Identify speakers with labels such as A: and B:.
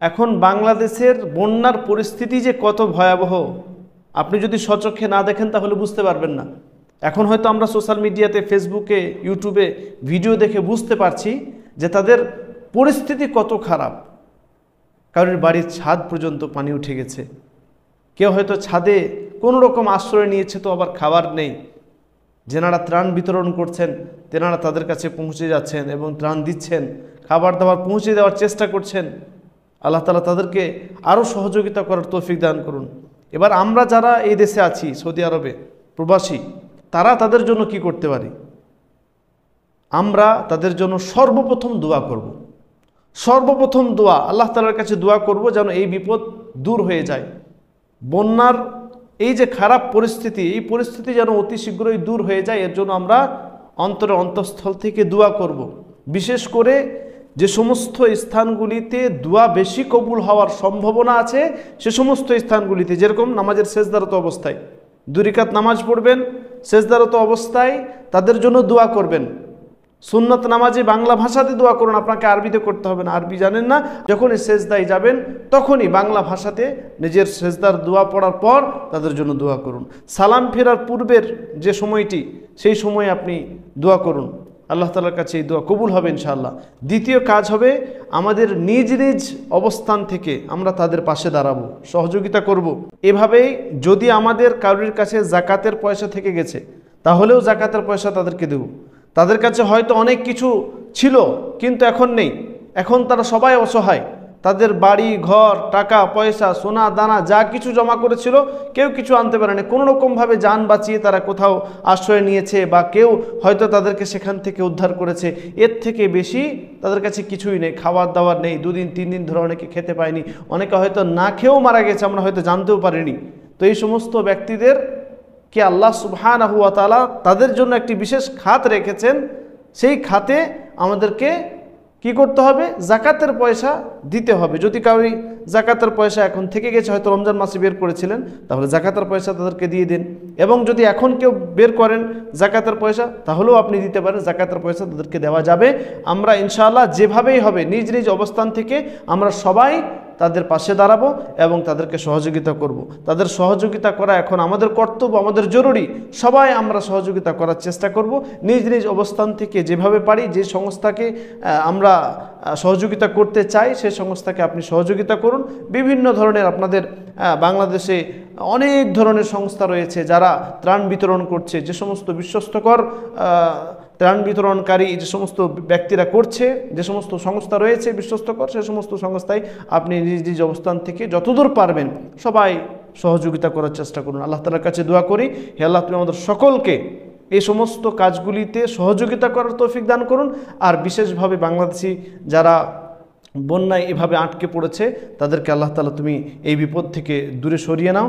A: এখন বাংলাদেশের বন্যার পরিস্থিতি যে কত ভয়াবহ আপনি যদি স্বচক্ষে না দেখেন তাহলে বুঝতে পারবেন না। এখন হয়তো আমরা সোশ্যাল মিডিয়াতে, ফেসবুকে, ইউটিউবে ভিডিও দেখে বুঝতে পারছি যে তাদের পরিস্থিতি কত খারাপ। কারোর বাড়ির ছাদ পর্যন্ত পানি উঠে গেছে, কেউ হয়তো ছাদে কোনো রকম আশ্রয় নিয়েছে, তো আবার খাবার নেই। যেনারা ত্রাণ বিতরণ করছেন তেনারা তাদের কাছে পৌঁছে যাচ্ছেন এবং ত্রাণ দিচ্ছেন, খাবার দাবার পৌঁছে দেওয়ার চেষ্টা করছেন। আল্লাহ তাআলা তাদেরকে আরও সহযোগিতা করার তৌফিক দান করুন। এবার আমরা যারা এই দেশে আছি, সৌদি আরবে প্রবাসী, তারা তাদের জন্য কি করতে পারি? আমরা তাদের জন্য সর্বপ্রথম দোয়া করব। সর্বপ্রথম দোয়া, আল্লাহ তাআলার কাছে দোয়া করব যেন এই বিপদ দূর হয়ে যায়। বন্যার এই যে খারাপ পরিস্থিতি, এই পরিস্থিতি যেন অতি শীঘ্রই দূর হয়ে যায়, এর জন্য আমরা অন্তঃস্থল থেকে দোয়া করব। বিশেষ করে যে সমস্ত স্থানগুলিতে দোয়া বেশি কবুল হওয়ার সম্ভাবনা আছে সে সমস্ত স্থানগুলিতে, যেরকম নামাজের সেজদারত অবস্থায় 2 রাকাত নামাজ পড়বেন, সেজদারত অবস্থায় তাদের জন্য দোয়া করবেন। সুন্নত নামাজে বাংলা ভাষাতে দোয়া করুন, আপনাকে আরবিতে করতে হবে না। আরবি জানেন না, যখনই সেজদায় যাবেন তখনই বাংলা ভাষাতে নিজের সেজদার দোয়া পড়ার পর তাদের জন্য দোয়া করুন। সালাম ফেরার পূর্বের যে সময়টি, সেই সময়ে আপনি দোয়া করুন, আল্লাহ তাআলার কাছে এই দোয়া কবুল হবে ইনশাআল্লাহ। দ্বিতীয় কাজ হবে আমাদের নিজ নিজ অবস্থান থেকে আমরা তাদের পাশে দাঁড়াবো, সহযোগিতা করব। এভাবেই যদি আমাদের কারোর কাছে জাকাতের পয়সা থেকে গেছে তাহলেও জাকাতের পয়সা তাদেরকে দেব। তাদের কাছে হয়তো অনেক কিছু ছিল কিন্তু এখন নেই, এখন তারা সবাই অসহায়। তাদের বাড়ি ঘর, টাকা পয়সা, সোনা দানা যা কিছু জমা করেছিল কেউ কিছু আনতে পারেনি, কোনো রকমভাবে যান বাঁচিয়ে তারা কোথাও আশ্রয় নিয়েছে, বা কেউ হয়তো তাদেরকে সেখান থেকে উদ্ধার করেছে। এর থেকে বেশি তাদের কাছে কিছুই নেই, খাবার দাবার নেই, 2 দিন 3 দিন ধরে অনেকে খেতে পায়নি, অনেকে হয়তো না খেয়েও মারা গেছে, আমরা হয়তো জানতেও পারিনি। তো এই সমস্ত ব্যক্তিদের কে আল্লাহ সুবহানাহু ওয়া তাআলা তাদের জন্য একটি বিশেষ খাত রেখেছেন, সেই খাতে আমাদেরকে কি করতে হবে? জাকাতের পয়সা দিতে হবে। যদি কাউরি জাকাতের পয়সা এখন থেকে গেছে, হয়তো রমজান মাসে বের করেছিলেন, তাহলে জাকাতের পয়সা তাদেরকে দিয়ে দিন। এবং যদি এখন কেউ বের করেন জাকাতের পয়সা, তাহলেও আপনি দিতে পারেন, জাকাতের পয়সা তাদেরকে দেওয়া যাবে। আমরা ইনশাআল্লাহ যেভাবেই হবে নিজ নিজ অবস্থান থেকে আমরা সবাই তাদের পাশে দাঁড়াবো এবং তাদেরকে সহযোগিতা করব। তাদের সহযোগিতা করা এখন আমাদের কর্তব্য, আমাদের জরুরি। সবাই আমরা সহযোগিতা করার চেষ্টা করব নিজ নিজ অবস্থান থেকে যেভাবে পারি। যে সংস্থাকে আমরা সহযোগিতা করতে চাই সেই সংস্থাকে আপনি সহযোগিতা করুন। বিভিন্ন ধরনের আপনাদের বাংলাদেশে অনেক ধরনের সংস্থা রয়েছে যারা ত্রাণ বিতরণ করছে, যে সমস্ত বিশ্বস্তকর ত্রাণ বিতরণকারী যে সমস্ত ব্যক্তিরা করছে, যে সমস্ত সংস্থা রয়েছে বিশ্বস্তকর, সে সমস্ত সংস্থায় আপনি নিজ নিজ অবস্থান থেকে যতদূর পারবেন সবাই সহযোগিতা করার চেষ্টা করুন। আল্লাহ তাআলার কাছে দোয়া করি, হে আল্লাহ তুমি আমাদের সকলকে এই সমস্ত কাজগুলিতে সহযোগিতা করার তৌফিক দান করুন। আর বিশেষভাবে বাংলাদেশি যারা বন্যায় এভাবে আটকে পড়েছে তাদেরকে আল্লাহ তাআলা তুমি এই বিপদ থেকে দূরে সরিয়ে নাও।